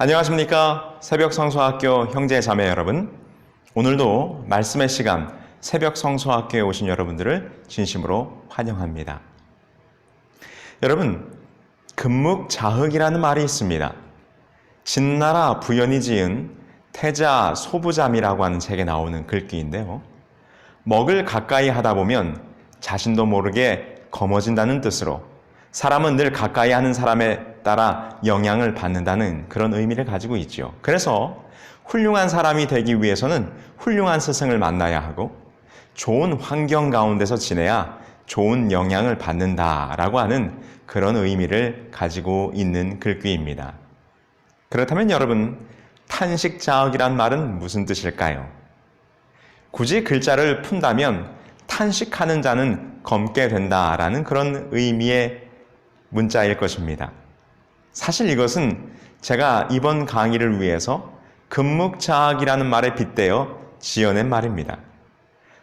안녕하십니까? 새벽 성서학교 형제 자매 여러분. 오늘도 말씀의 시간 새벽 성서학교에 오신 여러분들을 진심으로 환영합니다. 여러분, 금묵자흑이라는 말이 있습니다. 진나라 부연이 지은 태자 소부잠이라고 하는 책에 나오는 글귀인데요. 먹을 가까이 하다 보면 자신도 모르게 검어진다는 뜻으로 사람은 늘 가까이 하는 사람에 따라 영향을 받는다는 그런 의미를 가지고 있죠. 그래서 훌륭한 사람이 되기 위해서는 훌륭한 스승을 만나야 하고 좋은 환경 가운데서 지내야 좋은 영향을 받는다라고 하는 그런 의미를 가지고 있는 글귀입니다. 그렇다면 여러분, 탄식자흑이란 말은 무슨 뜻일까요? 굳이 글자를 푼다면 탄식하는 자는 검게 된다라는 그런 의미의 문자일 것입니다. 사실 이것은 제가 이번 강의를 위해서 금묵자흑이라는 말에 빗대어 지어낸 말입니다.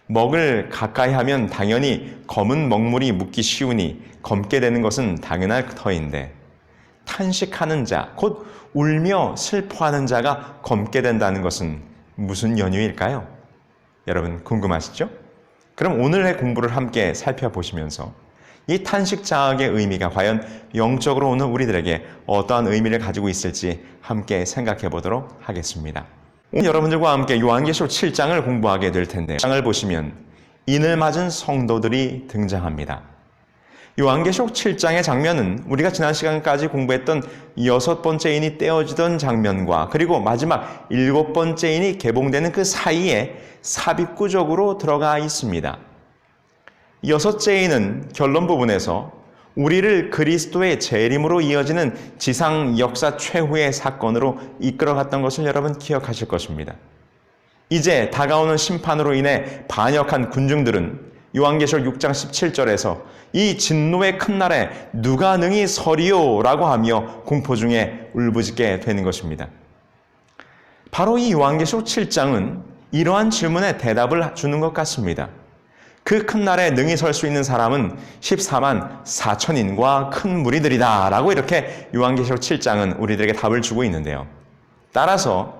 먹을 가까이 하면 당연히 검은 먹물이 묻기 쉬우니 검게 되는 것은 당연할 터인데 탄식하는 자, 곧 울며 슬퍼하는 자가 검게 된다는 것은 무슨 연유일까요? 여러분 궁금하시죠? 그럼 오늘의 공부를 함께 살펴보시면서 이 탄식자흑의 의미가 과연 영적으로 오늘 우리들에게 어떠한 의미를 가지고 있을지 함께 생각해 보도록 하겠습니다. 오늘 여러분들과 함께 요한계시록 7장을 공부하게 될 텐데 7장을 보시면 인을 맞은 성도들이 등장합니다. 요한계시록 7장의 장면은 우리가 지난 시간까지 공부했던 6번째 인이 떼어지던 장면과 그리고 마지막 7번째 인이 개봉되는 그 사이에 삽입구적으로 들어가 있습니다. 6째 인은 결론 부분에서 우리를 그리스도의 재림으로 이어지는 지상 역사 최후의 사건으로 이끌어갔던 것을 여러분 기억하실 것입니다. 이제 다가오는 심판으로 인해 반역한 군중들은 요한계시록 6장 17절에서 이 진노의 큰 날에 누가 능히 서리요? 라고 하며 공포 중에 울부짖게 되는 것입니다. 바로 이 요한계시록 7장은 이러한 질문에 대답을 주는 것 같습니다. 그 큰 날에 능히 설 수 있는 사람은 14만 4천인과 큰 무리들이다 라고 이렇게 요한계시록 7장은 우리들에게 답을 주고 있는데요. 따라서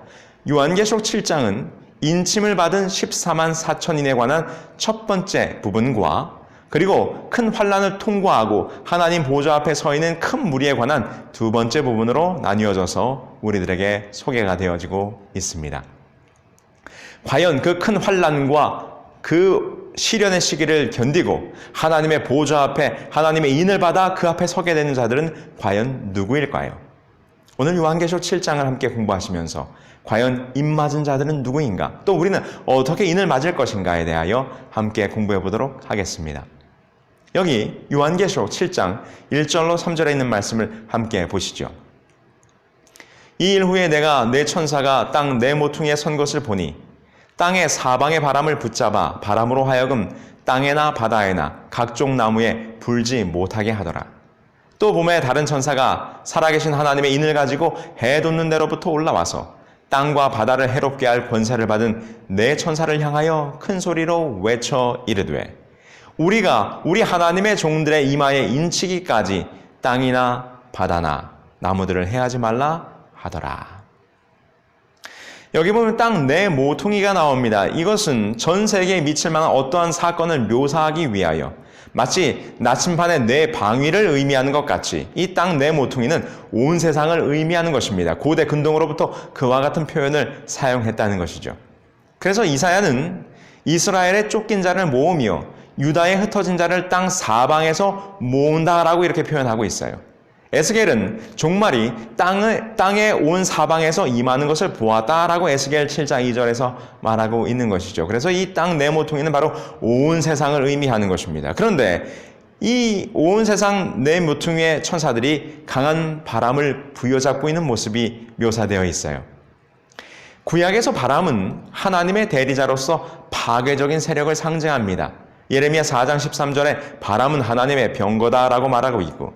요한계시록 7장은 인침을 받은 14만 4천인에 관한 첫 번째 부분과 그리고 큰 환난을 통과하고 하나님 보좌 앞에 서 있는 큰 무리에 관한 두 번째 부분으로 나뉘어져서 우리들에게 소개가 되어지고 있습니다. 과연 그 큰 환난과 그 시련의 시기를 견디고 하나님의 보좌 앞에 하나님의 인을 받아 그 앞에 서게 되는 자들은 과연 누구일까요? 오늘 요한계시록 7장을 함께 공부하시면서 과연 인 맞은 자들은 누구인가? 또 우리는 어떻게 인을 맞을 것인가에 대하여 함께 공부해 보도록 하겠습니다. 여기 요한계시록 7장 1절로 3절에 있는 말씀을 함께 보시죠. 이 일 후에 내가 내 천사가 땅 네 모퉁이에 선 것을 보니 땅의 사방의 바람을 붙잡아 바람으로 하여금 땅에나 바다에나 각종 나무에 불지 못하게 하더라. 또 봄에 다른 천사가 살아계신 하나님의 인을 가지고 해 돋는 데로부터 올라와서 땅과 바다를 해롭게 할 권세를 받은 네 천사를 향하여 큰 소리로 외쳐 이르되 우리가 우리 하나님의 종들의 이마에 인치기까지 땅이나 바다나 나무들을 해하지 말라 하더라. 여기 보면 땅 네 모퉁이가 나옵니다. 이것은 전 세계에 미칠 만한 어떠한 사건을 묘사하기 위하여 마치 나침반의 네 방위를 의미하는 것 같이 이 땅 네 모퉁이는 온 세상을 의미하는 것입니다. 고대 근동으로부터 그와 같은 표현을 사용했다는 것이죠. 그래서 이사야는 이스라엘의 쫓긴 자를 모으며 유다에 흩어진 자를 땅 사방에서 모은다라고 이렇게 표현하고 있어요. 에스겔은 종말이 땅의 온 사방에서 임하는 것을 보았다라고 에스겔 7장 2절에서 말하고 있는 것이죠. 그래서 이 땅 네 모퉁이는 바로 온 세상을 의미하는 것입니다. 그런데 이 온 세상 네 모퉁이의 천사들이 강한 바람을 부여잡고 있는 모습이 묘사되어 있어요. 구약에서 바람은 하나님의 대리자로서 파괴적인 세력을 상징합니다. 예레미야 4장 13절에 바람은 하나님의 병거다라고 말하고 있고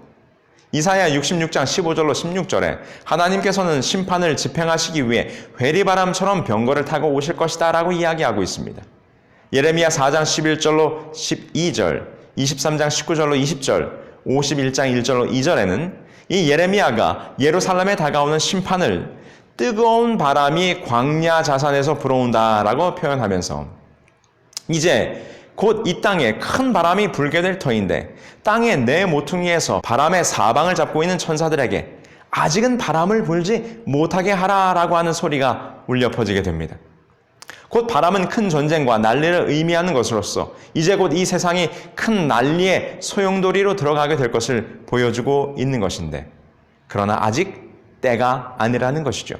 이사야 66장 15절로 16절에 하나님께서는 심판을 집행하시기 위해 회리바람처럼 병거를 타고 오실 것이다 라고 이야기하고 있습니다. 예레미야 4장 11절로 12절, 23장 19절로 20절, 51장 1절로 2절에는 이 예레미야가 예루살렘에 다가오는 심판을 뜨거운 바람이 광야 자산에서 불어온다라고 표현하면서 이제 곧 이 땅에 큰 바람이 불게 될 터인데 땅의 네 모퉁이에서 바람의 사방을 잡고 있는 천사들에게 아직은 바람을 불지 못하게 하라라고 하는 소리가 울려 퍼지게 됩니다. 곧 바람은 큰 전쟁과 난리를 의미하는 것으로서 이제 곧 이 세상이 큰 난리의 소용돌이로 들어가게 될 것을 보여주고 있는 것인데 그러나 아직 때가 아니라는 것이죠.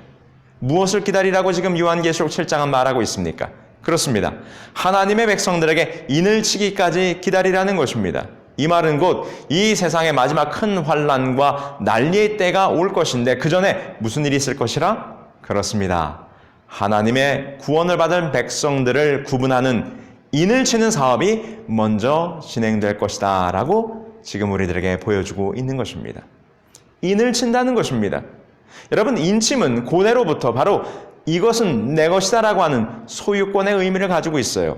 무엇을 기다리라고 지금 요한계시록 7장은 말하고 있습니까? 그렇습니다. 하나님의 백성들에게 인을 치기까지 기다리라는 것입니다. 이 말은 곧 이 세상의 마지막 큰 환난과 난리의 때가 올 것인데 그 전에 무슨 일이 있을 것이라? 그렇습니다. 하나님의 구원을 받은 백성들을 구분하는 인을 치는 사업이 먼저 진행될 것이다 라고 지금 우리들에게 보여주고 있는 것입니다. 인을 친다는 것입니다. 여러분, 인침은 고대로부터 바로 이것은 내 것이다 라고 하는 소유권의 의미를 가지고 있어요.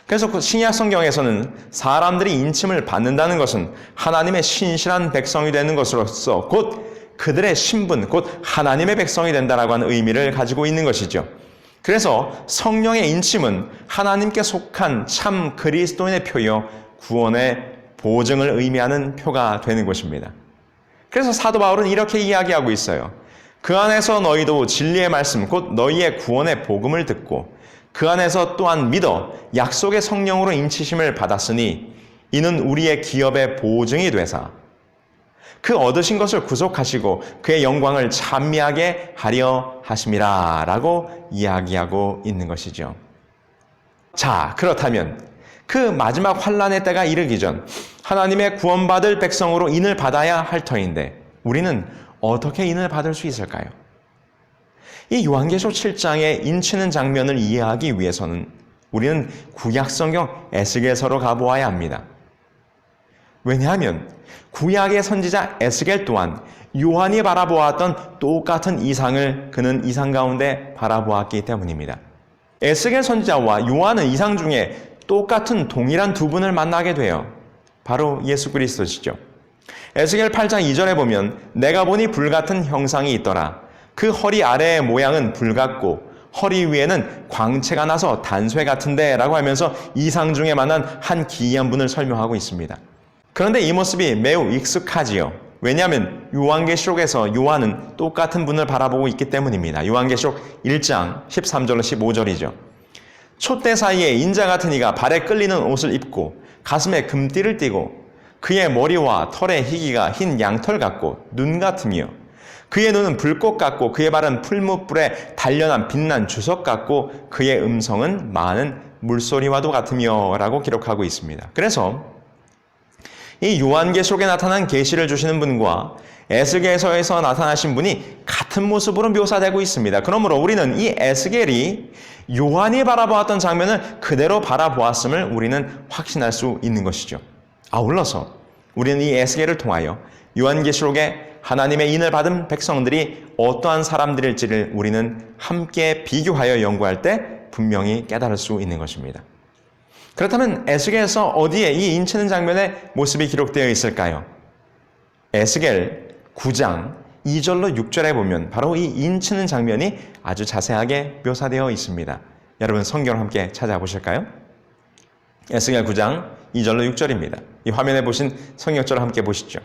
그래서 신약 성경에서는 사람들이 인침을 받는다는 것은 하나님의 신실한 백성이 되는 것으로서 곧 그들의 신분, 곧 하나님의 백성이 된다라고 하는 의미를 가지고 있는 것이죠. 그래서 성령의 인침은 하나님께 속한 참 그리스도인의 표요, 구원의 보증을 의미하는 표가 되는 것입니다. 그래서 사도 바울은 이렇게 이야기하고 있어요. 그 안에서 너희도 진리의 말씀, 곧 너희의 구원의 복음을 듣고 그 안에서 또한 믿어 약속의 성령으로 인치심을 받았으니 이는 우리의 기업의 보증이 되사 그 얻으신 것을 구속하시고 그의 영광을 찬미하게 하려 하심이라 라고 이야기하고 있는 것이죠. 자, 그렇다면 그 마지막 환난의 때가 이르기 전 하나님의 구원받을 백성으로 인을 받아야 할 터인데 우리는 어떻게 인을 받을 수 있을까요? 이 요한계시록 7장의 인치는 장면을 이해하기 위해서는 우리는 구약성경 에스겔서로 가보아야 합니다. 왜냐하면 구약의 선지자 에스겔 또한 요한이 바라보았던 똑같은 이상을 그는 이상 가운데 바라보았기 때문입니다. 에스겔 선지자와 요한은 이상 중에 똑같은 동일한 두 분을 만나게 돼요. 바로 예수 그리스도시죠. 에스겔 8장 2절에 보면 내가 보니 불같은 형상이 있더라. 그 허리 아래의 모양은 불 같고 허리 위에는 광채가 나서 단쇠 같은데 라고 하면서 이상 중에 만난 한 기이한 분을 설명하고 있습니다. 그런데 이 모습이 매우 익숙하지요. 왜냐하면 요한계시록에서 요한은 똑같은 분을 바라보고 있기 때문입니다. 요한계시록 1장 13절로 15절이죠. 촛대 사이에 인자 같은 이가 발에 끌리는 옷을 입고 가슴에 금띠를 띠고 그의 머리와 털의 희기가 흰 양털 같고 눈 같으며 그의 눈은 불꽃 같고 그의 발은 풀무불에 단련한 빛난 주석 같고 그의 음성은 많은 물소리와도 같으며 라고 기록하고 있습니다. 그래서 이 요한계시록에 나타난 계시를 주시는 분과 에스겔서에서 나타나신 분이 같은 모습으로 묘사되고 있습니다. 그러므로 우리는 이 에스겔이 요한이 바라보았던 장면을 그대로 바라보았음을 우리는 확신할 수 있는 것이죠. 아울러서 우리는 이 에스겔을 통하여 요한계시록에 하나님의 인을 받은 백성들이 어떠한 사람들일지를 우리는 함께 비교하여 연구할 때 분명히 깨달을 수 있는 것입니다. 그렇다면 에스겔에서 어디에 이 인치는 장면의 모습이 기록되어 있을까요? 에스겔 9장 2절로 6절에 보면 바로 이 인치는 장면이 아주 자세하게 묘사되어 있습니다. 여러분 성경을 함께 찾아보실까요? 에스겔 9장 2절로 6절입니다. 이 화면에 보신 성경절을 함께 보시죠.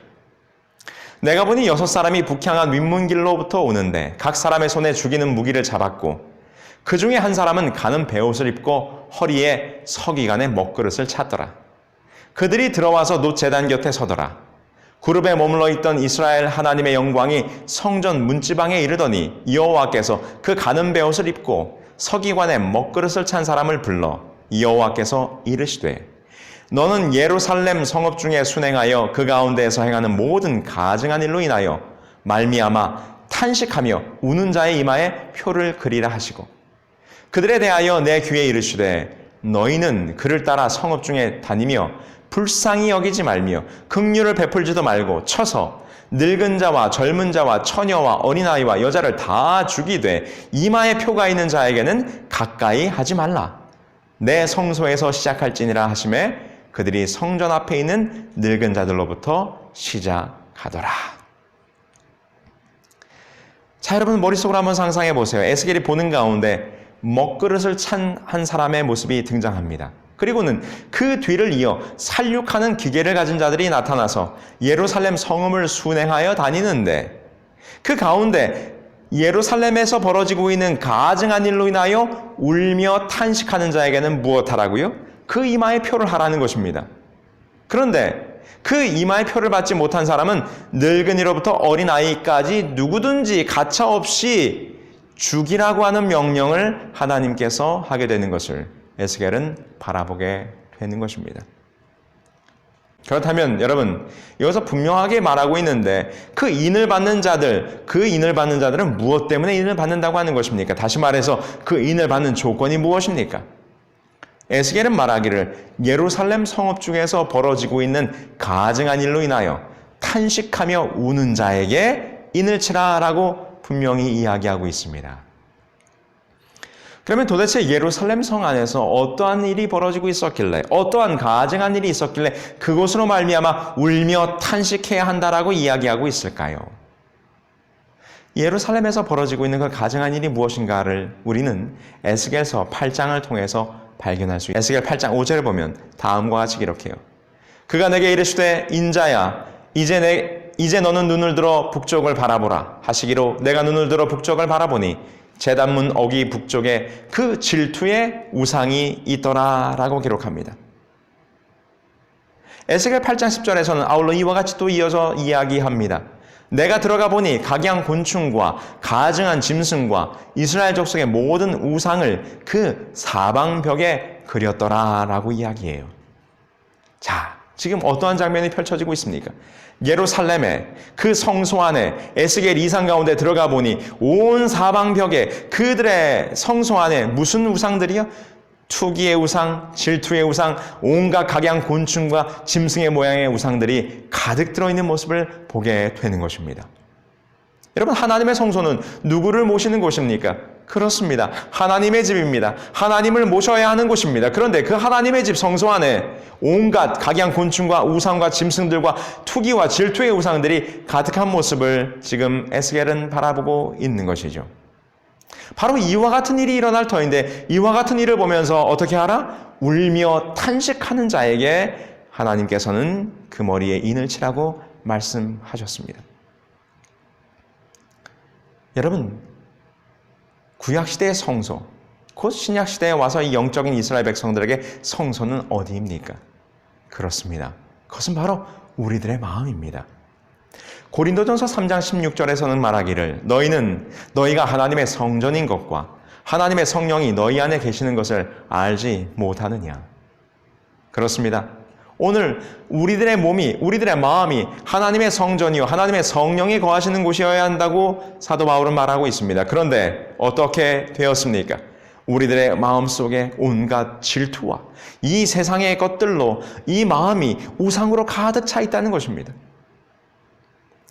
내가 보니 6사람이 북향한 윗문길로부터 오는데 각 사람의 손에 죽이는 무기를 잡았고 그 중에 한 사람은 가는 베옷을 입고 허리에 서기관의 먹그릇을 찼더라. 그들이 들어와서 놋 제단 곁에 서더라. 그룹에 머물러 있던 이스라엘 하나님의 영광이 성전 문지방에 이르더니 여호와께서 그 가는 베옷을 입고 서기관의 먹그릇을 찬 사람을 불러 여호와께서 이르시되 너는 예루살렘 성읍 중에 순행하여 그 가운데에서 행하는 모든 가증한 일로 인하여 말미암아 탄식하며 우는 자의 이마에 표를 그리라 하시고 그들에 대하여 내 귀에 이르시되 너희는 그를 따라 성읍 중에 다니며 불쌍히 여기지 말며 긍휼을 베풀지도 말고 쳐서 늙은 자와 젊은 자와 처녀와 어린아이와 여자를 다 죽이되 이마에 표가 있는 자에게는 가까이 하지 말라. 내 성소에서 시작할지니라 하시매 그들이 성전 앞에 있는 늙은 자들로부터 시작하더라. 자, 여러분 머릿속으로 한번 상상해 보세요. 에스겔이 보는 가운데 먹그릇을 찬 한 사람의 모습이 등장합니다. 그리고는 그 뒤를 이어 살육하는 기계를 가진 자들이 나타나서 예루살렘 성읍을 순행하여 다니는데, 그 가운데 예루살렘에서 벌어지고 있는 가증한 일로 인하여 울며 탄식하는 자에게는 무엇하라고요? 그 이마에 표를 하라는 것입니다. 그런데 그 이마에 표를 받지 못한 사람은 늙은이로부터 어린아이까지 누구든지 가차없이 죽이라고 하는 명령을 하나님께서 하게 되는 것을 에스겔은 바라보게 되는 것입니다. 그렇다면 여러분, 여기서 분명하게 말하고 있는데 그 인을 받는 자들은 무엇 때문에 인을 받는다고 하는 것입니까? 다시 말해서 그 인을 받는 조건이 무엇입니까? 에스겔은 말하기를 예루살렘 성읍 중에서 벌어지고 있는 가증한 일로 인하여 탄식하며 우는 자에게 인을 치라라고 분명히 이야기하고 있습니다. 그러면 도대체 예루살렘 성 안에서 어떠한 일이 벌어지고 있었길래, 어떠한 가증한 일이 있었길래 그곳으로 말미암아 울며 탄식해야 한다라고 이야기하고 있을까요? 예루살렘에서 벌어지고 있는 그 가증한 일이 무엇인가를 우리는 에스겔서 8장을 통해서 발견할 수 있습니다. 에스겔 8장 5절을 보면 다음과 같이 기록해요. 그가 내게 이르시되 인자야, 이제 너는 눈을 들어 북쪽을 바라보라 하시기로 내가 눈을 들어 북쪽을 바라보니 제단문 어기 북쪽에 그 질투의 우상이 있더라라고 기록합니다. 에스겔 8장 10절에서는 아울러 이와 같이 또 이어져 이야기합니다. 내가 들어가 보니 각양 곤충과 가증한 짐승과 이스라엘 족속의 모든 우상을 그 사방벽에 그렸더라라고 이야기해요. 자, 지금 어떠한 장면이 펼쳐지고 있습니까? 예루살렘의 그 성소 안에 에스겔 이상 가운데 들어가 보니 온 사방벽에 그들의 성소 안에 무슨 우상들이요? 투기의 우상, 질투의 우상, 온갖 각양 곤충과 짐승의 모양의 우상들이 가득 들어있는 모습을 보게 되는 것입니다. 여러분, 하나님의 성소는 누구를 모시는 곳입니까? 그렇습니다. 하나님의 집입니다. 하나님을 모셔야 하는 곳입니다. 그런데 그 하나님의 집 성소 안에 온갖 각양 곤충과 우상과 짐승들과 투기와 질투의 우상들이 가득한 모습을 지금 에스겔은 바라보고 있는 것이죠. 바로 이와 같은 일이 일어날 터인데 이와 같은 일을 보면서 어떻게 하라? 울며 탄식하는 자에게 하나님께서는 그 머리에 인을 치라고 말씀하셨습니다. 여러분, 구약시대의 성소, 곧 신약시대에 와서 이 영적인 이스라엘 백성들에게 성소는 어디입니까? 그렇습니다. 그것은 바로 우리들의 마음입니다. 고린도전서 3장 16절에서는 말하기를 너희가 하나님의 성전인 것과 하나님의 성령이 너희 안에 계시는 것을 알지 못하느냐. 그렇습니다. 오늘 우리들의 몸이, 우리들의 마음이 하나님의 성전이요 하나님의 성령이 거하시는 곳이어야 한다고 사도 바울은 말하고 있습니다. 그런데 어떻게 되었습니까? 우리들의 마음속에 온갖 질투와 이 세상의 것들로 이 마음이 우상으로 가득 차 있다는 것입니다.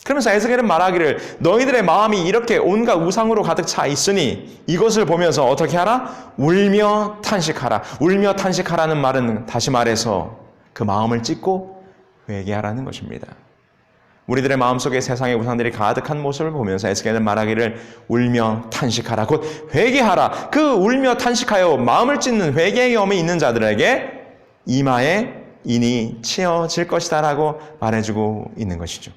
그러면서 에스겔은 말하기를 너희들의 마음이 이렇게 온갖 우상으로 가득 차 있으니 이것을 보면서 어떻게 하라? 울며 탄식하라. 울며 탄식하라는 말은 다시 말해서 그 마음을 찢고 회개하라는 것입니다. 우리들의 마음속에 세상의 우상들이 가득한 모습을 보면서 에스겔은 말하기를 울며 탄식하라. 곧 회개하라. 그 울며 탄식하여 마음을 찢는 회개의 염이 있는 자들에게 이마에 인이 치어질 것이다 라고 말해주고 있는 것이죠.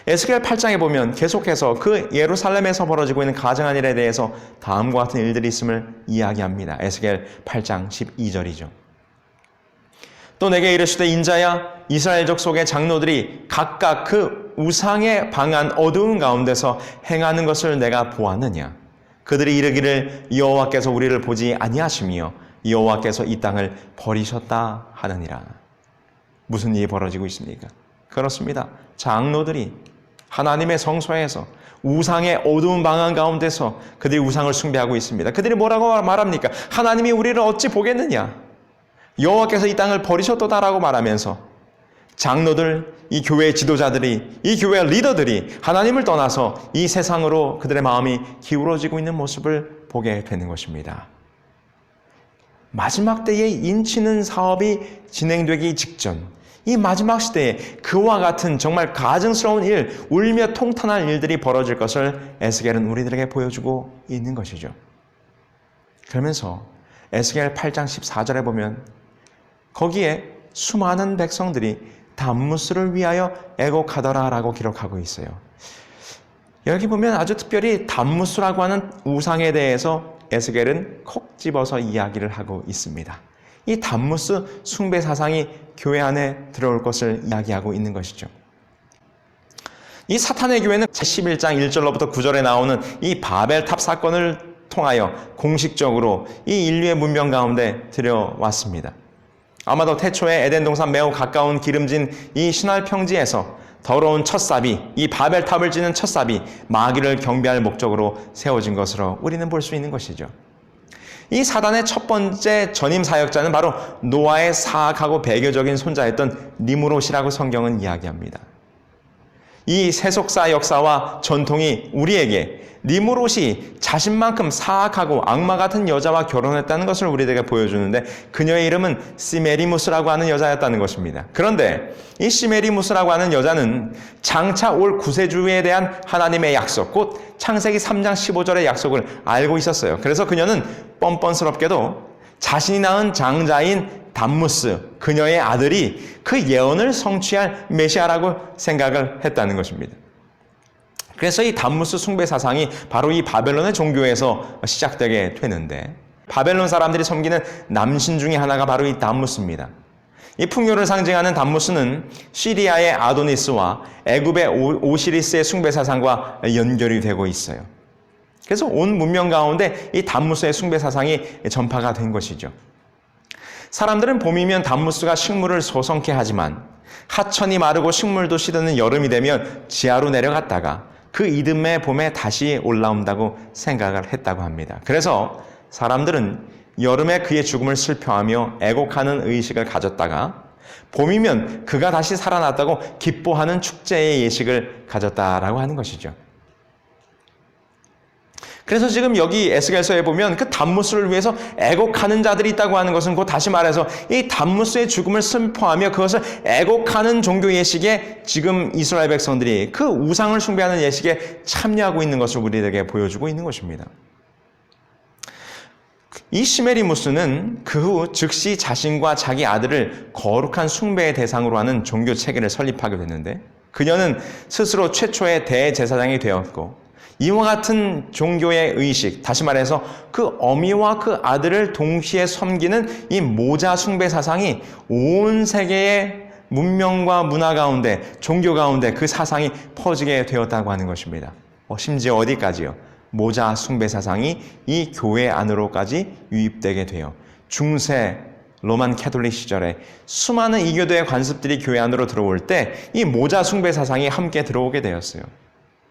에스겔 8장에 보면 계속해서 그 예루살렘에서 벌어지고 있는 가증한 일에 대해서 다음과 같은 일들이 있음을 이야기합니다. 에스겔 8장 12절이죠. 또 내게 이르시되 인자야, 이스라엘 족속의 장로들이 각각 그 우상에 방한 어두운 가운데서 행하는 것을 내가 보았느냐. 그들이 이르기를 여호와께서 우리를 보지 아니하시며 여호와께서 이 땅을 버리셨다 하느니라. 무슨 일이 벌어지고 있습니까? 그렇습니다. 장로들이 하나님의 성소에서 우상의 어두운 방안 가운데서 그들이 우상을 숭배하고 있습니다. 그들이 뭐라고 말합니까? 하나님이 우리를 어찌 보겠느냐? 여호와께서 이 땅을 버리셨도다라고 말하면서 장로들, 이 교회의 지도자들이, 이 교회의 리더들이 하나님을 떠나서 이 세상으로 그들의 마음이 기울어지고 있는 모습을 보게 되는 것입니다. 마지막 때에 인치는 사업이 진행되기 직전, 이 마지막 시대에 그와 같은 정말 가증스러운 일, 울며 통탄할 일들이 벌어질 것을 에스겔은 우리들에게 보여주고 있는 것이죠. 그러면서 에스겔 8장 14절에 보면 거기에 수많은 백성들이 담무스를 위하여 애곡하더라라고 기록하고 있어요. 여기 보면 아주 특별히 담무스라고 하는 우상에 대해서 에스겔은 콕 집어서 이야기를 하고 있습니다. 이 담무스 숭배 사상이 교회 안에 들어올 것을 이야기하고 있는 것이죠. 이 사탄의 교회는 제11장 1절로부터 9절에 나오는 이 바벨탑 사건을 통하여 공식적으로 이 인류의 문명 가운데 들여왔습니다. 아마도 태초에 에덴 동산 매우 가까운 기름진 이 시날 평지에서 더러운 첫삽이, 이 바벨탑을 짓는 첫삽이 마귀를 경배할 목적으로 세워진 것으로 우리는 볼 수 있는 것이죠. 이 사단의 첫 번째 전임 사역자는 바로 노아의 사악하고 배교적인 손자였던 니므롯이라고 성경은 이야기합니다. 이 세속사 역사와 전통이 우리에게 니므롯이 자신만큼 사악하고 악마 같은 여자와 결혼했다는 것을 우리에게 보여주는데 그녀의 이름은 시메리무스라고 하는 여자였다는 것입니다. 그런데 이 시메리무스라고 하는 여자는 장차 올 구세주에 대한 하나님의 약속, 곧 창세기 3장 15절의 약속을 알고 있었어요. 그래서 그녀는 뻔뻔스럽게도 자신이 낳은 장자인 담무스, 그녀의 아들이 그 예언을 성취할 메시아라고 생각을 했다는 것입니다. 그래서 이 담무스 숭배 사상이 바로 이 바벨론의 종교에서 시작되게 되는데, 바벨론 사람들이 섬기는 남신 중에 하나가 바로 이 담무스입니다. 이 풍요를 상징하는 담무스는 시리아의 아도니스와 애굽의 오시리스의 숭배 사상과 연결이 되고 있어요. 그래서 온 문명 가운데 이 담무스의 숭배 사상이 전파가 된 것이죠. 사람들은 봄이면 담무스가 식물을 소성케 하지만 하천이 마르고 식물도 시드는 여름이 되면 지하로 내려갔다가 그 이듬해 봄에 다시 올라온다고 생각을 했다고 합니다. 그래서 사람들은 여름에 그의 죽음을 슬퍼하며 애곡하는 의식을 가졌다가 봄이면 그가 다시 살아났다고 기뻐하는 축제의 예식을 가졌다라고 하는 것이죠. 그래서 지금 여기 에스겔서에 보면 그 담무스를 위해서 애곡하는 자들이 있다고 하는 것은 곧 다시 말해서 이 담무스의 죽음을 슬퍼하며 그것을 애곡하는 종교 예식에 지금 이스라엘 백성들이 그 우상을 숭배하는 예식에 참여하고 있는 것을 우리에게 보여주고 있는 것입니다. 이 시메리무스는 그 후 즉시 자신과 자기 아들을 거룩한 숭배의 대상으로 하는 종교 체계를 설립하게 됐는데, 그녀는 스스로 최초의 대제사장이 되었고 이와 같은 종교의 의식, 다시 말해서 그 어미와 그 아들을 동시에 섬기는 이 모자 숭배 사상이 온 세계의 문명과 문화 가운데, 종교 가운데 그 사상이 퍼지게 되었다고 하는 것입니다. 심지어 어디까지요? 모자 숭배 사상이 이 교회 안으로까지 유입되게 되어 중세 로만 캐톨릭 시절에 수많은 이교도의 관습들이 교회 안으로 들어올 때 이 모자 숭배 사상이 함께 들어오게 되었어요.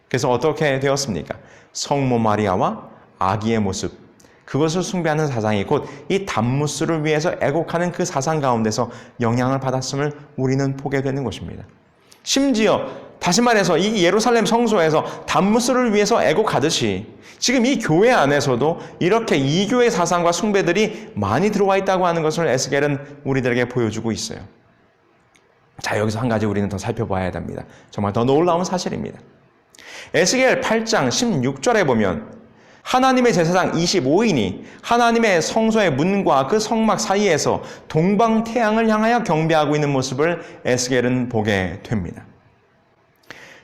그래서 어떻게 되었습니까? 성모 마리아와 아기의 모습, 그것을 숭배하는 사상이 곧 이 담무스를 위해서 애곡하는 그 사상 가운데서 영향을 받았음을 우리는 보게 되는 것입니다. 심지어 다시 말해서 이 예루살렘 성소에서 담무스를 위해서 애곡하듯이 지금 이 교회 안에서도 이렇게 이교의 사상과 숭배들이 많이 들어와 있다고 하는 것을 에스겔은 우리들에게 보여주고 있어요. 자, 여기서 한 가지 우리는 더 살펴봐야 됩니다. 정말 더 놀라운 사실입니다. 에스겔 8장 16절에 보면 하나님의 제사장 25인이 하나님의 성소의 문과 그 성막 사이에서 동방태양을 향하여 경배하고 있는 모습을 에스겔은 보게 됩니다.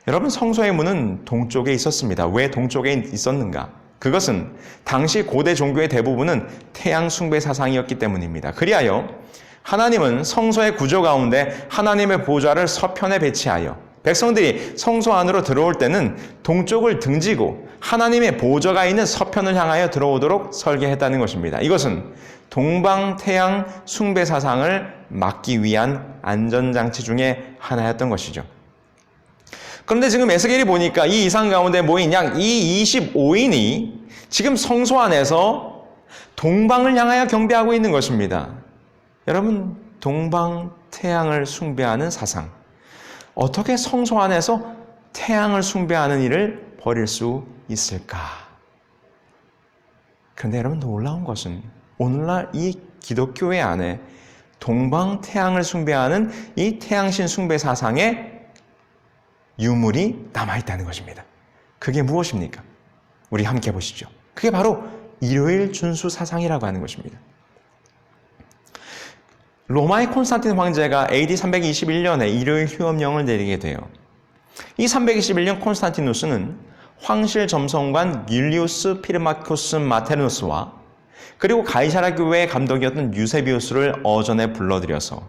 여러분, 성소의 문은 동쪽에 있었습니다. 왜 동쪽에 있었는가? 그것은 당시 고대 종교의 대부분은 태양 숭배 사상이었기 때문입니다. 그리하여 하나님은 성소의 구조 가운데 하나님의 보좌를 서편에 배치하여 백성들이 성소 안으로 들어올 때는 동쪽을 등지고 하나님의 보좌가 있는 서편을 향하여 들어오도록 설계했다는 것입니다. 이것은 동방태양 숭배 사상을 막기 위한 안전장치 중에 하나였던 것이죠. 그런데 지금 에스겔이 보니까 이 이상 가운데 모인 약 이 25인이 지금 성소 안에서 동방을 향하여 경배하고 있는 것입니다. 여러분, 동방태양을 숭배하는 사상, 어떻게 성소 안에서 태양을 숭배하는 일을 벌일 수 있을까? 그런데 여러분, 놀라운 것은 오늘날 이 기독교회 안에 동방 태양을 숭배하는 이 태양신 숭배 사상의 유물이 남아있다는 것입니다. 그게 무엇입니까? 우리 함께 보시죠. 그게 바로 일요일 준수 사상이라고 하는 것입니다. 로마의 콘스탄틴 황제가 AD 321년에 일요일 휴업령을 내리게 돼요. 이 321년 콘스탄티누스는 황실 점성관 율리우스 피르마쿠스 마테누스와 그리고 가이사랴 교회의 감독이었던 유세비우스를 어전에 불러들여서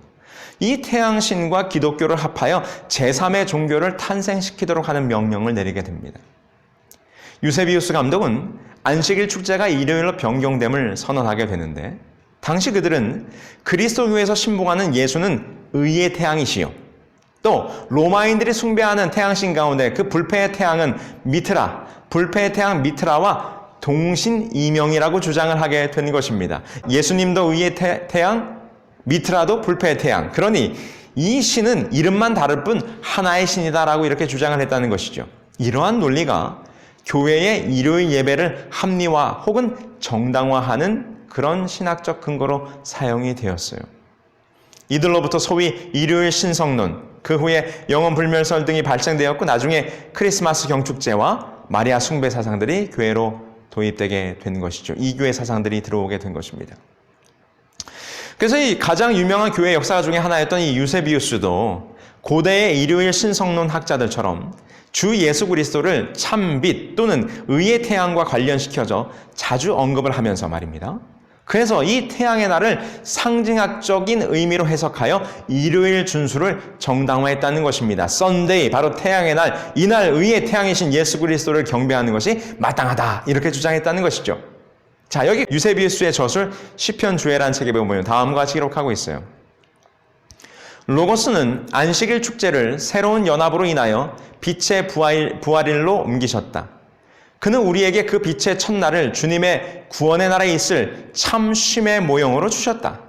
이 태양신과 기독교를 합하여 제3의 종교를 탄생시키도록 하는 명령을 내리게 됩니다. 유세비우스 감독은 안식일 축제가 일요일로 변경됨을 선언하게 되는데, 당시 그들은 그리스도교에서 신봉하는 예수는 의의 태양이시요, 또 로마인들이 숭배하는 태양신 가운데 그 불패의 태양은 미트라, 불패의 태양 미트라와 동신이명이라고 주장을 하게 된 것입니다. 예수님도 의의 태양, 미트라도 불패의 태양. 그러니 이 신은 이름만 다를 뿐 하나의 신이다라고 이렇게 주장을 했다는 것이죠. 이러한 논리가 교회의 일요일 예배를 합리화 혹은 정당화하는 그런 신학적 근거로 사용이 되었어요. 이들로부터 소위 일요일 신성론, 그 후에 영원불멸설 등이 발생되었고, 나중에 크리스마스 경축제와 마리아 숭배 사상들이 교회로 도입되게 된 것이죠. 이교회 사상들이 들어오게 된 것입니다. 그래서 이 가장 유명한 교회 역사 중에 하나였던 이 유세비우스도 고대의 일요일 신성론 학자들처럼 주 예수 그리스도를 참빛 또는 의의 태양과 관련시켜서 자주 언급을 하면서 말입니다. 그래서 이 태양의 날을 상징학적인 의미로 해석하여 일요일 준수를 정당화했다는 것입니다. 썬데이, 바로 태양의 날, 이날 의의 태양이신 예수 그리스도를 경배하는 것이 마땅하다, 이렇게 주장했다는 것이죠. 자, 여기 유세비우스의 저술 시편 주애라는 책에 보면 다음과 같이 기록하고 있어요. 로고스는 안식일 축제를 새로운 연합으로 인하여 빛의 부활일로 옮기셨다. 그는 우리에게 그 빛의 첫날을 주님의 구원의 날에 있을 참 쉼의 모형으로 주셨다.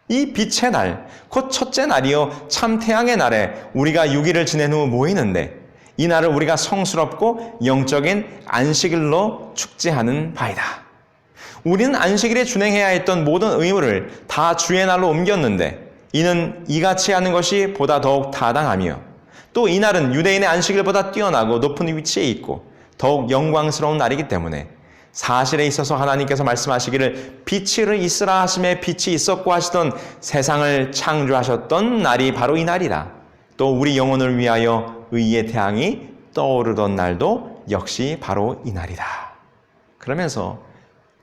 이 빛의 날, 곧 첫째 날이요 참 태양의 날에 우리가 6일을 지낸 후 모이는데, 이 날을 우리가 성스럽고 영적인 안식일로 축제하는 바이다. 우리는 안식일에 준행해야 했던 모든 의무를 다 주의 날로 옮겼는데, 이는 이같이 하는 것이 보다 더욱 타당하며, 또 이 날은 유대인의 안식일보다 뛰어나고 높은 위치에 있고 더욱 영광스러운 날이기 때문에 사실에 있어서 하나님께서 말씀하시기를 빛이 있으라 하심에 빛이 있었고 하시던 세상을 창조하셨던 날이 바로 이 날이라. 또 우리 영혼을 위하여 의의 태양이 떠오르던 날도 역시 바로 이 날이다. 그러면서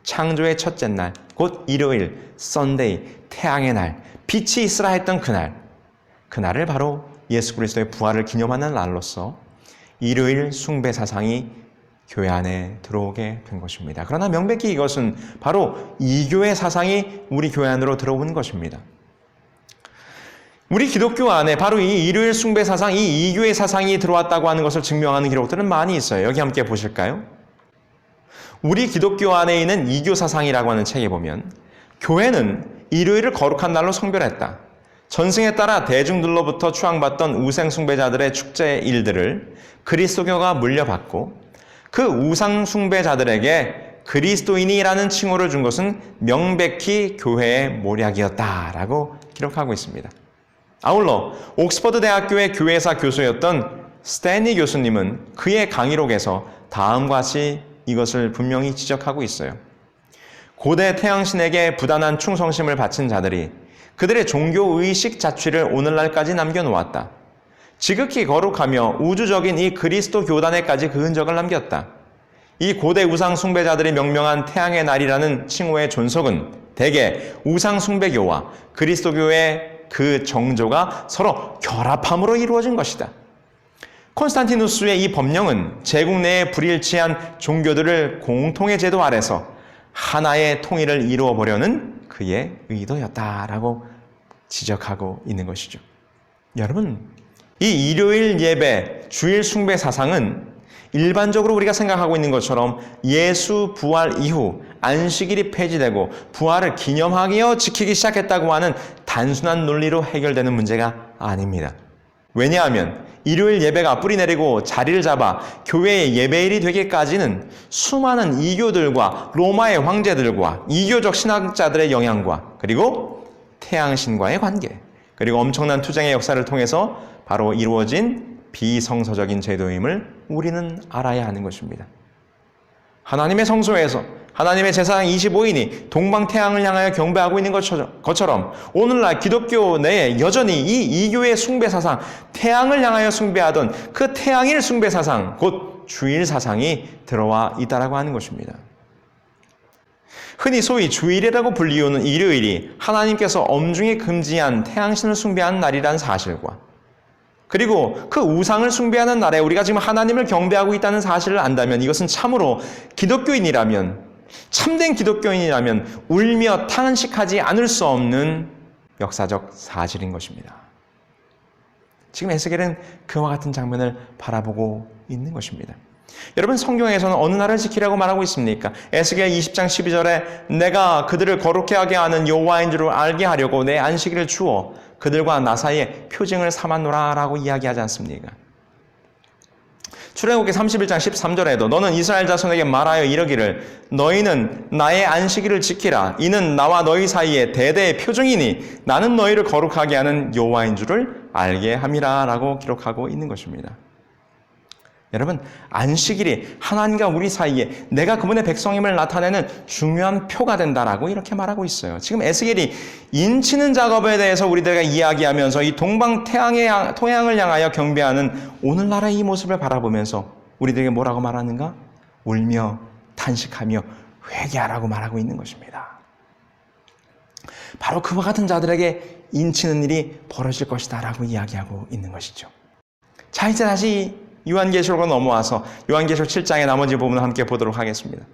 창조의 첫째 날, 곧 일요일, 썬데이, 태양의 날, 빛이 있으라 했던 그날을 바로 예수 그리스도의 부활을 기념하는 날로서 일요일 숭배 사상이 교회 안에 들어오게 된 것입니다. 그러나 명백히 이것은 바로 이교의 사상이 우리 교회 안으로 들어온 것입니다. 우리 기독교 안에 바로 이 일요일 숭배 사상, 이 이교의 사상이 들어왔다고 하는 것을 증명하는 기록들은 많이 있어요. 여기 함께 보실까요? 우리 기독교 안에 있는 이교 사상이라고 하는 책에 보면, 교회는 일요일을 거룩한 날로 성별했다. 전승에 따라 대중들로부터 추앙받던 우상 숭배자들의 축제 일들을 그리스도교가 물려받고, 그 우상 숭배자들에게 그리스도인이라는 칭호를 준 것은 명백히 교회의 모략이었다라고 기록하고 있습니다. 아울러 옥스퍼드 대학교의 교회사 교수였던 스탠리 교수님은 그의 강의록에서 다음과 같이 이것을 분명히 지적하고 있어요. 고대 태양신에게 부단한 충성심을 바친 자들이 그들의 종교의식 자취를 오늘날까지 남겨놓았다. 지극히 거룩하며 우주적인 이 그리스도 교단에까지 그 흔적을 남겼다. 이 고대 우상 숭배자들이 명명한 태양의 날이라는 칭호의 존속은 대개 우상 숭배교와 그리스도교의 그 정조가 서로 결합함으로 이루어진 것이다. 콘스탄티누스의 이 법령은 제국 내에 불일치한 종교들을 공통의 제도 아래서 하나의 통일을 이루어 보려는 그의 의도였다라고 지적하고 있는 것이죠. 여러분, 이 일요일 예배, 주일 숭배 사상은 일반적으로 우리가 생각하고 있는 것처럼 예수 부활 이후 안식일이 폐지되고 부활을 기념하여 지키기 시작했다고 하는 단순한 논리로 해결되는 문제가 아닙니다. 왜냐하면 일요일 예배가 뿌리 내리고 자리를 잡아 교회의 예배일이 되기까지는 수많은 이교들과 로마의 황제들과 이교적 신학자들의 영향과 그리고 태양신과의 관계, 그리고 엄청난 투쟁의 역사를 통해서 바로 이루어진 비성서적인 제도임을 우리는 알아야 하는 것입니다. 하나님의 성소에서 하나님의 제사장 25인이 동방태양을 향하여 경배하고 있는 것처럼 오늘날 기독교 내에 여전히 이 이교의 숭배사상, 태양을 향하여 숭배하던 그 태양일 숭배사상, 곧 주일사상이 들어와 있다라고 하는 것입니다. 흔히 소위 주일이라고 불리우는 일요일이 하나님께서 엄중히 금지한 태양신을 숭배하는 날이라는 사실과, 그리고 그 우상을 숭배하는 날에 우리가 지금 하나님을 경배하고 있다는 사실을 안다면 이것은 참으로 기독교인이라면, 참된 기독교인이라면 울며 탄식하지 않을 수 없는 역사적 사실인 것입니다. 지금 에스겔은 그와 같은 장면을 바라보고 있는 것입니다. 여러분, 성경에서는 어느 날을 지키라고 말하고 있습니까? 에스겔 20장 12절에 내가 그들을 거룩해 하게 하는 여호와인 줄을 알게 하려고 내 안식일을 주어 그들과 나 사이에 표징을 삼았노라 라고 이야기하지 않습니까? 출애굽기 31장 13절에도 너는 이스라엘 자손에게 말하여 이르기를 너희는 나의 안식일을 지키라. 이는 나와 너희 사이에 대대의 표징이니 나는 너희를 거룩하게 하는 여호와인 줄을 알게 함이라 라고 기록하고 있는 것입니다. 여러분, 안식일이 하나님과 우리 사이에 내가 그분의 백성임을 나타내는 중요한 표가 된다라고 이렇게 말하고 있어요. 지금 에스겔이 인치는 작업에 대해서 우리들과 이야기하면서 이 동방 토양을 향하여 경배하는 오늘날의 이 모습을 바라보면서 우리들에게 뭐라고 말하는가? 울며 탄식하며 회개하라고 말하고 있는 것입니다. 바로 그와 같은 자들에게 인치는 일이 벌어질 것이다 라고 이야기하고 있는 것이죠. 자, 이제 다시 요한계시록으로 넘어와서 요한계시록 7장의 나머지 부분을 함께 보도록 하겠습니다.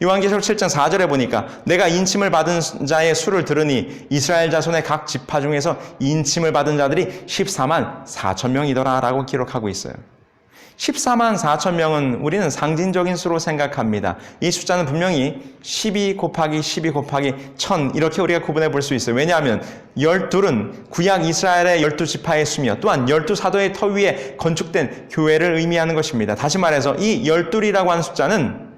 요한계시록 7장 4절에 보니까 내가 인침을 받은 자의 수를 들으니 이스라엘 자손의 각 지파 중에서 인침을 받은 자들이 14만 4천 명이더라 라고 기록하고 있어요. 14만 4천 명은 우리는 상징적인 수로 생각합니다. 이 숫자는 분명히 12 곱하기 12 곱하기 1000 이렇게 우리가 구분해 볼 수 있어요. 왜냐하면 12은 구약 이스라엘의 12지파의 수며 또한 12사도의 터 위에 건축된 교회를 의미하는 것입니다. 다시 말해서 이 12이라고 하는 숫자는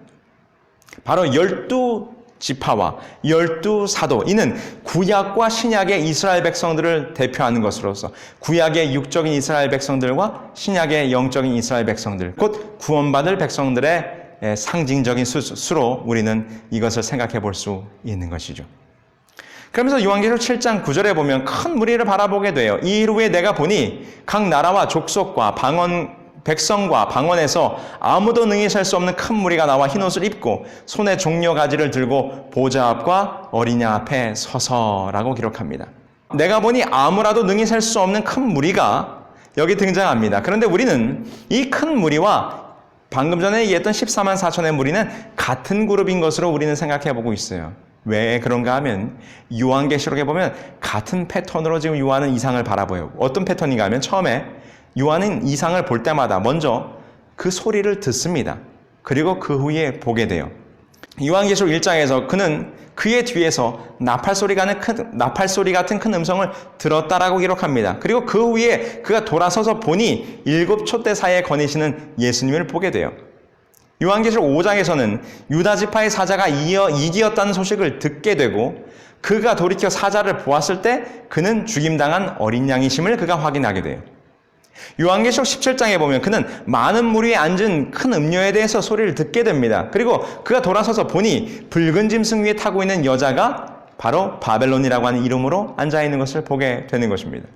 바로 12지파와 12사도, 이는 구약과 신약의 이스라엘 백성들을 대표하는 것으로서 구약의 육적인 이스라엘 백성들과 신약의 영적인 이스라엘 백성들, 곧 구원받을 백성들의 상징적인 수로 우리는 이것을 생각해 볼 수 있는 것이죠. 그러면서 요한계시록 7장 9절에 보면 큰 무리를 바라보게 돼요. 이 일 후에 내가 보니 각 나라와 족속과 백성과 방언에서 아무도 능히 셀 수 없는 큰 무리가 나와 흰옷을 입고 손에 종려 가지를 들고 보좌 앞과 어린양 앞에 서서라고 기록합니다. 내가 보니 아무라도 능히 셀 수 없는 큰 무리가 여기 등장합니다. 그런데 우리는 이 큰 무리와 방금 전에 얘기했던 14만 4천의 무리는 같은 그룹인 것으로 우리는 생각해 보고 있어요. 왜 그런가 하면 요한계시록에 보면 같은 패턴으로 지금 요한은 이상을 바라보여요. 어떤 패턴인가 하면 처음에 요한은 이상을 볼 때마다 먼저 그 소리를 듣습니다. 그리고 그 후에 보게 돼요. 요한계시록 1장에서 그는 그의 뒤에서 나팔소리 같은 큰 음성을 들었다라고 기록합니다. 그리고 그 후에 그가 돌아서서 보니 7 촛대 사이에 거니시는 예수님을 보게 돼요. 요한계시록 5장에서는 유다 지파의 사자가 이기었다는 소식을 듣게 되고 그가 돌이켜 사자를 보았을 때 그는 죽임당한 어린 양이심을 그가 확인하게 돼요. 요한계시록 17장에 보면 그는 많은 물 위에 앉은 큰 음녀에 대해서 소리를 듣게 됩니다. 그리고 그가 돌아서서 보니 붉은 짐승 위에 타고 있는 여자가 바로 바벨론이라고 하는 이름으로 앉아있는 것을 보게 되는 것입니다.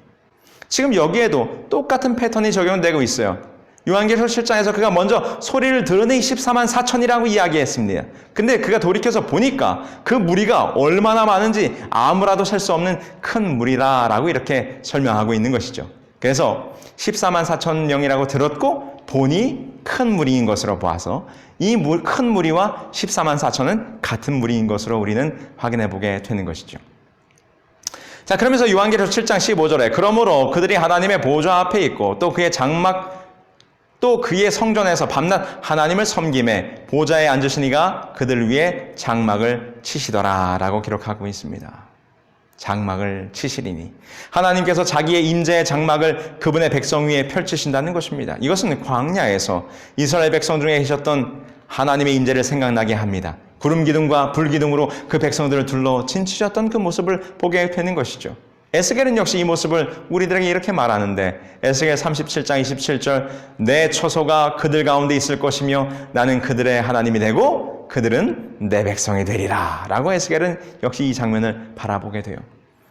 지금 여기에도 똑같은 패턴이 적용되고 있어요. 요한계시록 7장에서 그가 먼저 소리를 들으니 14만 4천이라고 이야기했습니다. 근데 그가 돌이켜서 보니까 그 무리가 얼마나 많은지 아무라도 셀 수 없는 큰 무리라라고 이렇게 설명하고 있는 것이죠. 그래서 14만 4천 명이라고 들었고 보니 큰 무리인 것으로 보아서 이 큰 무리와 14만 4천은 같은 무리인 것으로 우리는 확인해 보게 되는 것이죠. 자, 그러면서 요한계시록 7장 15절에 그러므로 그들이 하나님의 보좌 앞에 있고 또 그의 성전에서 밤낮 하나님을 섬김에 보좌에 앉으신 이가 그들 위에 장막을 치시더라 라고 기록하고 있습니다. 장막을 치시리니 하나님께서 자기의 임재의 장막을 그분의 백성 위에 펼치신다는 것입니다. 이것은 광야에서 이스라엘 백성 중에 계셨던 하나님의 임재를 생각나게 합니다. 구름 기둥과 불 기둥으로 그 백성들을 둘러 진치셨던 그 모습을 보게 되는 것이죠. 에스겔은 역시 이 모습을 우리들에게 이렇게 말하는데 에스겔 37장 27절 내 처소가 그들 가운데 있을 것이며 나는 그들의 하나님이 되고 그들은 내 백성이 되리라 라고 에스겔은 역시 이 장면을 바라보게 돼요.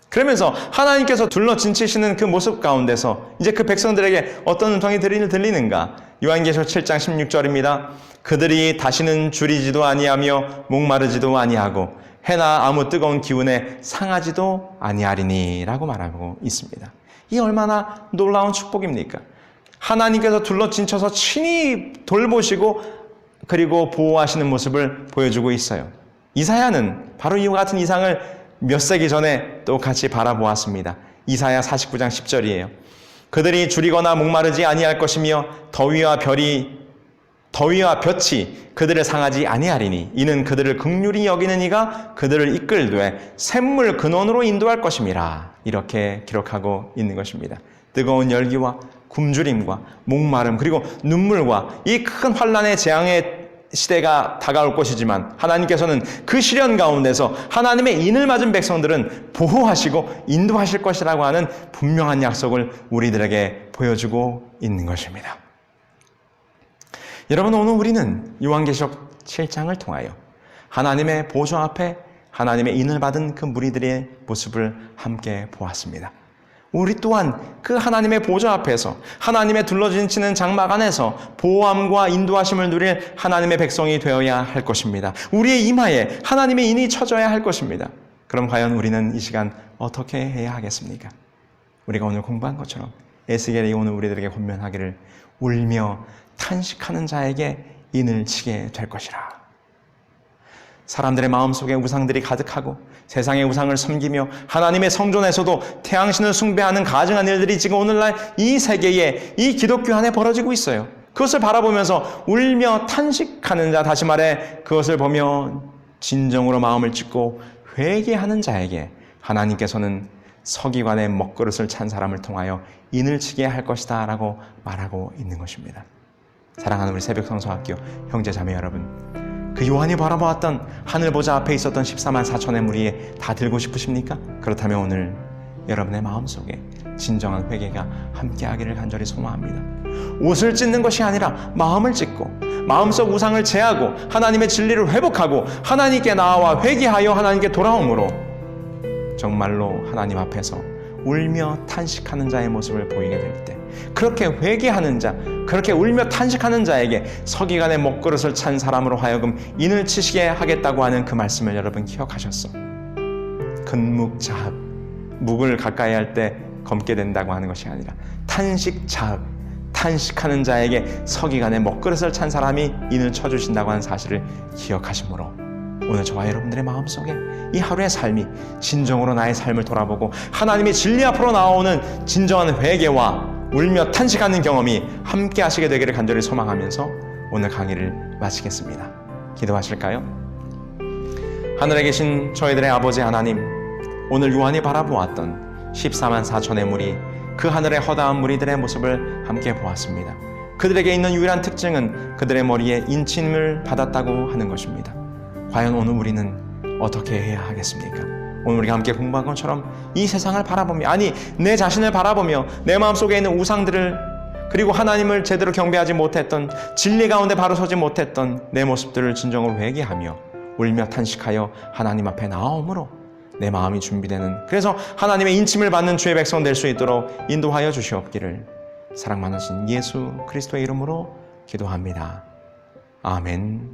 그러면서 하나님께서 둘러 진치시는 그 모습 가운데서 이제 그 백성들에게 어떤 음성이 들리는가? 요한계시록 7장 16절입니다. 그들이 다시는 줄이지도 아니하며 목마르지도 아니하고 해나 아무 뜨거운 기운에 상하지도 아니하리니 라고 말하고 있습니다. 이 얼마나 놀라운 축복입니까? 하나님께서 둘러 진쳐서 친히 돌보시고 그리고 보호하시는 모습을 보여주고 있어요. 이사야는 바로 이와 같은 이상을 몇 세기 전에 또 같이 바라보았습니다. 이사야 49장 10절이에요. 그들이 줄이거나 목마르지 아니할 것이며 더위와 볕이 그들을 상하지 아니하리니 이는 그들을 긍휼히 여기는 이가 그들을 이끌되 샘물 근원으로 인도할 것임이라 이렇게 기록하고 있는 것입니다. 뜨거운 열기와 굶주림과 목마름 그리고 눈물과 이 큰 환난의 재앙의 시대가 다가올 것이지만 하나님께서는 그 시련 가운데서 하나님의 인을 맞은 백성들은 보호하시고 인도하실 것이라고 하는 분명한 약속을 우리들에게 보여주고 있는 것입니다. 여러분, 오늘 우리는 요한계시록 7장을 통하여 하나님의 보좌 앞에 하나님의 인을 받은 그 무리들의 모습을 함께 보았습니다. 우리 또한 그 하나님의 보좌 앞에서 하나님의 둘러진치는 장막 안에서 보호함과 인도하심을 누릴 하나님의 백성이 되어야 할 것입니다. 우리의 이마에 하나님의 인이 쳐져야 할 것입니다. 그럼 과연 우리는 이 시간 어떻게 해야 하겠습니까? 우리가 오늘 공부한 것처럼 에스겔이 오늘 우리들에게 권면하기를 울며 탄식하는 자에게 인을 치게 될 것이라. 사람들의 마음속에 우상들이 가득하고 세상의 우상을 섬기며 하나님의 성전에서도 태양신을 숭배하는 가증한 일들이 지금 오늘날 이 세계에 이 기독교 안에 벌어지고 있어요. 그것을 바라보면서 울며 탄식하는 자, 다시 말해 그것을 보며 진정으로 마음을 찢고 회개하는 자에게 하나님께서는 서기관의 먹그릇을 찬 사람을 통하여 인을 치게 할 것이다 라고 말하고 있는 것입니다. 사랑하는 우리 새벽성서학교 형제 자매 여러분, 그 요한이 바라보았던 하늘 보좌 앞에 있었던 14만 4천의 무리에 다 들고 싶으십니까? 그렇다면 오늘 여러분의 마음속에 진정한 회개가 함께하기를 간절히 소망합니다. 옷을 찢는 것이 아니라 마음을 찢고 마음속 우상을 제하고 하나님의 진리를 회복하고 하나님께 나아와 회개하여 하나님께 돌아옴으로 정말로 하나님 앞에서 울며 탄식하는 자의 모습을 보이게 될 때, 그렇게 회개하는 자, 그렇게 울며 탄식하는 자에게 서기관의 먹그릇을 찬 사람으로 하여금 인을 치시게 하겠다고 하는 그 말씀을 여러분 기억하셨어? 근묵자흑, 묵을 가까이 할 때 검게 된다고 하는 것이 아니라 탄식자흑, 탄식하는 자에게 서기관의 먹그릇을 찬 사람이 인을 쳐주신다고 하는 사실을 기억하심으로 오늘 저와 여러분들의 마음속에 이 하루의 삶이 진정으로 나의 삶을 돌아보고 하나님의 진리 앞으로 나오는 진정한 회개와 울며 탄식하는 경험이 함께 하시게 되기를 간절히 소망하면서 오늘 강의를 마치겠습니다. 기도하실까요? 하늘에 계신 저희들의 아버지 하나님, 오늘 요한이 바라보았던 14만 4천의 무리, 그 하늘의 허다한 무리들의 모습을 함께 보았습니다. 그들에게 있는 유일한 특징은 그들의 머리에 인침을 받았다고 하는 것입니다. 과연 오늘 우리는 어떻게 해야 하겠습니까? 오늘 우리가 함께 공부한 것처럼 이 세상을 바라보며, 아니 내 자신을 바라보며 내 마음속에 있는 우상들을, 그리고 하나님을 제대로 경배하지 못했던, 진리 가운데 바로 서지 못했던 내 모습들을 진정으로 회개하며 울며 탄식하여 하나님 앞에 나옴으로 내 마음이 준비되는, 그래서 하나님의 인침을 받는 주의 백성 될 수 있도록 인도하여 주시옵기를 사랑 많으신 예수 그리스도의 이름으로 기도합니다. 아멘.